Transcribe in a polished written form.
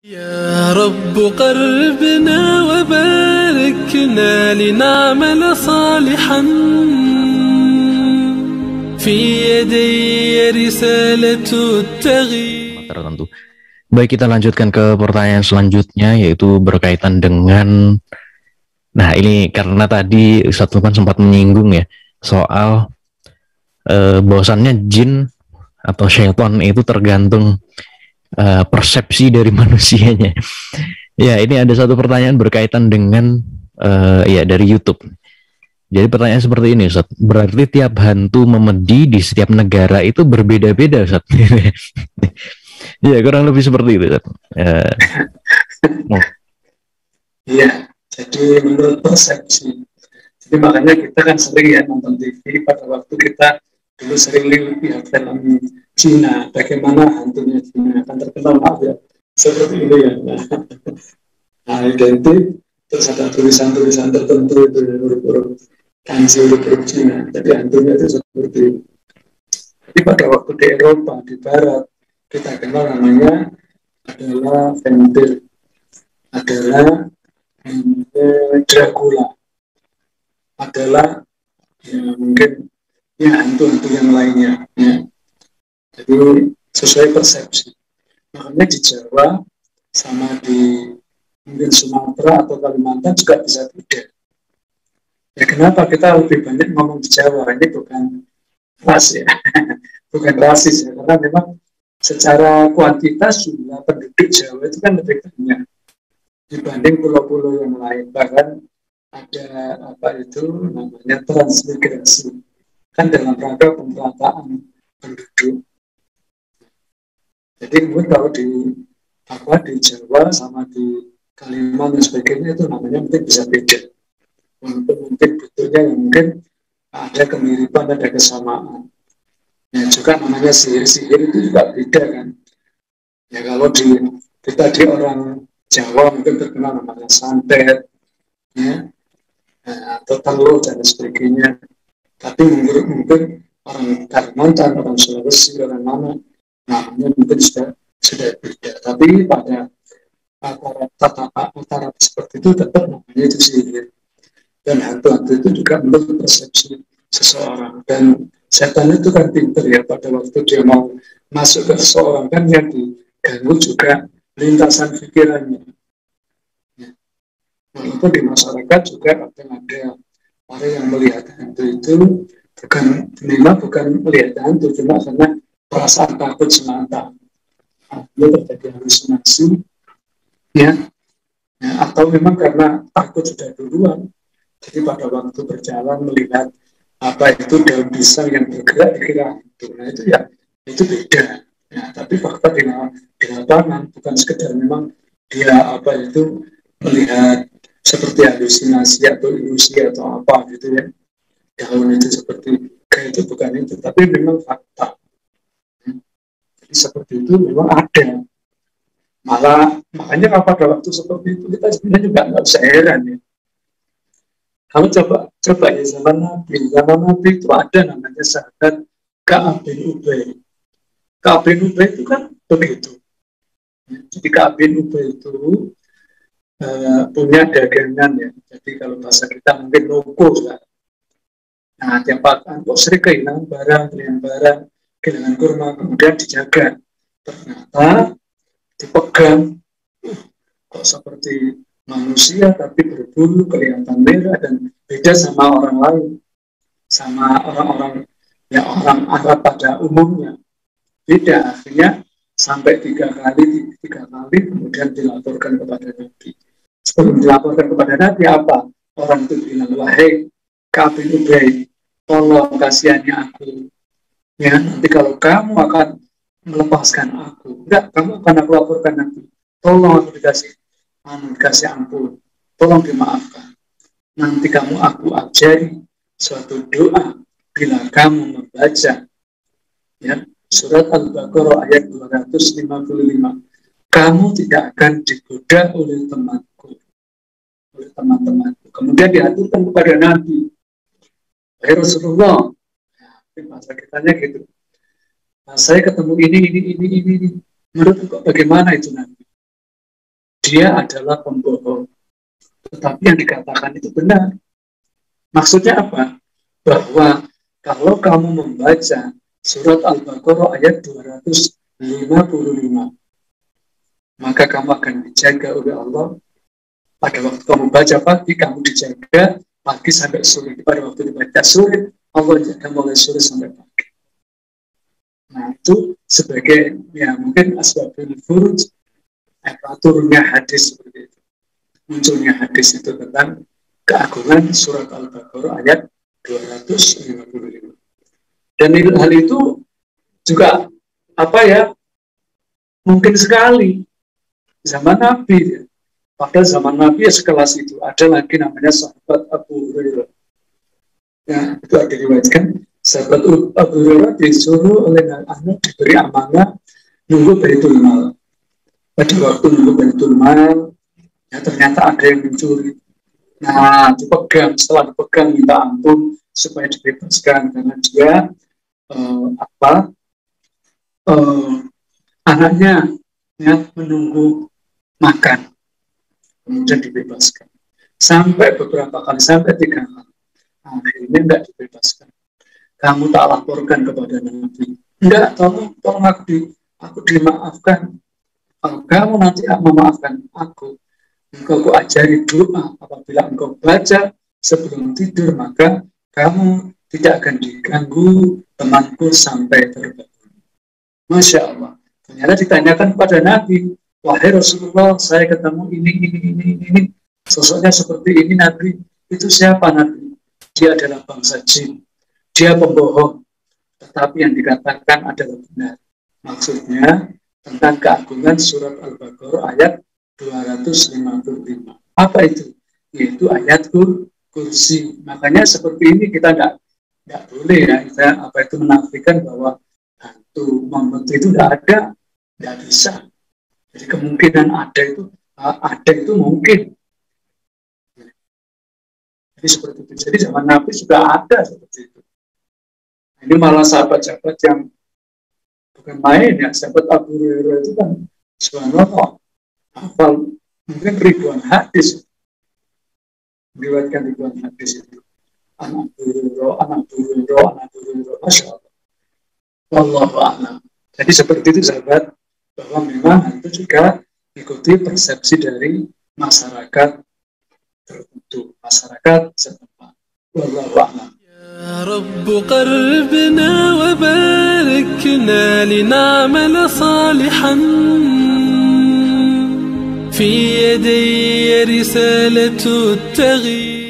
يا رب قربنا وباركنا لنعمل صالحا في يدي رسالة التغيير tertentu. Baik, kita lanjutkan ke pertanyaan selanjutnya, yaitu berkaitan dengan, nah ini karena tadi Ustadz Lukman sempat menyinggung ya soal bahwasannya jin atau syaitan itu tergantung persepsi dari manusianya. Ya, ini ada satu pertanyaan berkaitan dengan ya dari YouTube. Jadi pertanyaan seperti ini, Ustaz. Berarti tiap hantu memedi di setiap negara itu berbeda-beda, Ustaz. Ya, kurang lebih seperti itu, Ustaz. Iya, jadi menurut persepsi. Jadi makanya kita kan sering ya nonton TV pada waktu kita dulu sering lihat film Cina, bagaimana hantunya Cina, kan terkenal maaf ya, seperti ini ya. Nah, identik, terus ada tulisan-tulisan tertentu itu huruf-huruf kanji, huruf-huruf Cina. Jadi hantunya itu seperti itu. Jadi pada waktu di Eropa, di Barat, kita kenal namanya adalah vampir, adalah Dracula, adalah ya, mungkin ya hantu-hantu yang lainnya ya. Jadi sesuai persepsi. Makanya di Jawa sama di mungkin Sumatera atau Kalimantan juga bisa beda. Ya kenapa kita lebih banyak ngomong di Jawa? Ini bukan ras ya, bukan rasis ya, karena memang secara kuantitas jumlah penduduk Jawa itu kan lebih banyak dibanding pulau-pulau yang lain. Bahkan ada apa itu namanya transmigrasi, kan dalam rangka pemerataan penduduk. Jadi mungkin kalau di Jawa sama di Kalimantan dan sebagainya itu namanya mungkin bisa beda. Mungkin bentuknya yang mungkin ada kemiripan, ada kesamaan. Ya juga namanya sihir-sihir itu juga beda kan. Ya kalau kita di orang Jawa mungkin terkenal namanya santet, ya, atau teluh dan sebagainya. Tapi mungkin orang Kalimantan, orang Sulawesi, orang mana, namanya mungkin sudah beda. Tapi pada tatapan seperti itu tetap namanya itu sihir. Dan hantu-hantu itu juga menurut persepsi seseorang. Dan setan itu kan pinter ya, pada waktu dia mau masuk ke seseorang kan yang diganggu juga lintasan pikirannya. Ya. Walaupun di masyarakat juga ada orang yang melihat hantu itu bukan melihat hantu, cuma karena perasaan takut semata. Dia terjadi halusinasi, ya, atau memang karena takut sudah duluan. Jadi pada waktu berjalan melihat apa itu daun pisang yang bergerak dikira hantu. Nah itu ya itu beda. Ya, tapi fakta di lapangan bukan sekedar memang dia apa itu melihat seperti halusinasi atau ilusi atau apa gitu ya. Daun itu seperti kayak itu bukan itu, tapi memang fakta. Jadi seperti itu memang ada. Malah makanya pada waktu seperti itu kita sebenarnya juga nggak usah heran ya. Kamu coba ya zaman Nabi itu ada namanya sahabat Ka'ab bin Ubay. Ka'ab bin Ubay itu kan begitu. Jadi Ka'ab bin Ubay itu punya dagangan ya. Jadi kalau bahasa kita mungkin loko lah. Nah tiap pakan kok sering kehilangan barang, kehilangan kurma, kemudian dijaga. Ternyata dipegang, kok seperti manusia tapi berbulu, kelihatan merah dan beda sama orang lain, sama orang-orang ya orang Arab pada umumnya beda. Akhirnya sampai tiga kali kemudian dilaporkan kepada Nabi. Sebelum dilaporkan kepada Nabi apa? Orang itu bilang, wahai Ka'ab bin Ubay, tolong kasihani aku ya, nanti kalau kamu akan melepaskan aku, enggak, kamu akan aku laporkan Nabi, tolong aku dikasih ampun, tolong dimaafkan. Nanti aku ajari suatu doa bila kamu membaca ya, surat Al-Baqarah ayat 255. Kamu tidak akan digoda oleh teman-temanku. Kemudian diaturkan kepada Nabi, Rasulullah, bahasa kitanya gitu. Nah, saya ketemu ini. Menurut bagaimana itu Nabi? dia adalah pembohong. Tetapi yang dikatakan itu benar. Maksudnya apa? Bahwa kalau kamu membaca surat Al-Baqarah ayat 255, maka kamu akan dijaga oleh Allah. Pada waktu kamu baca pagi, kamu dijaga pagi sampai sore. Pada waktu dibaca sore, Allah jaga mulai sore sampai pagi. Nah, itu sebagai, ya mungkin asbabul furuj, turunnya hadis seperti itu. Munculnya hadis itu tentang keagungan surat Al-Baqarah ayat 255. Dan hal itu juga mungkin sekali zaman Nabi. Pada zaman Nabi ya sekelas itu ada lagi namanya sahabat Abu Hurairah. Ya, itu ada diriwayatkan sahabat Abu Hurairah disuruh oleh anak diberi amanah nunggu Baitul Mal. Pada waktu nunggu Baitul Mal, ya ternyata ada yang mencuri. Nah, dipegang, setelah dipegang minta ampun supaya dibebaskan karena dia anaknya ya menunggu makan, kemudian dibebaskan sampai beberapa kali, sampai 3 kali. Akhirnya tidak dibebaskan. Kamu tak laporkan kepada Nabi? Enggak, tolong aku dimaafkan. Kalau kamu nanti memaafkan aku, engkau ajari doa. Apabila engkau baca sebelum tidur, maka kamu tidak akan diganggu temanku sampai terbangun. Masya Allah. Ternyata ditanyakan kepada Nabi, wahai Rasulullah, saya ketemu ini. Sosoknya seperti ini, Nabi. Itu siapa, Nabi? Dia adalah bangsa jin. Dia pembohong. Tetapi yang dikatakan adalah benar. Maksudnya tentang keagungan surat Al-Baqarah ayat 255. Apa itu? Yaitu ayat kursi. Makanya seperti ini kita tidak boleh ya, kita menafikan bahwa hantu Muhammad itu tidak ada, tidak bisa. Jadi kemungkinan ada itu mungkin. Jadi seperti itu. Jadi zaman Nabi sudah ada seperti itu. Ini malah sahabat-sahabat yang bukan main ya, sahabat Abu Hurairah itu kan subhanallah hafal mungkin ribuan hadis, meriwayatkan ribuan hadis itu. Anak Hurairah, Masya Allah. Wallahu a'lam. Jadi seperti itu sahabat, bahwa memang itu juga ikuti persepsi dari masyarakat tertentu, masyarakat setempat. Wallahu a'lam. يا رب قربنا وباركنا لنعمل صالحا في يدي رسالة التغيير.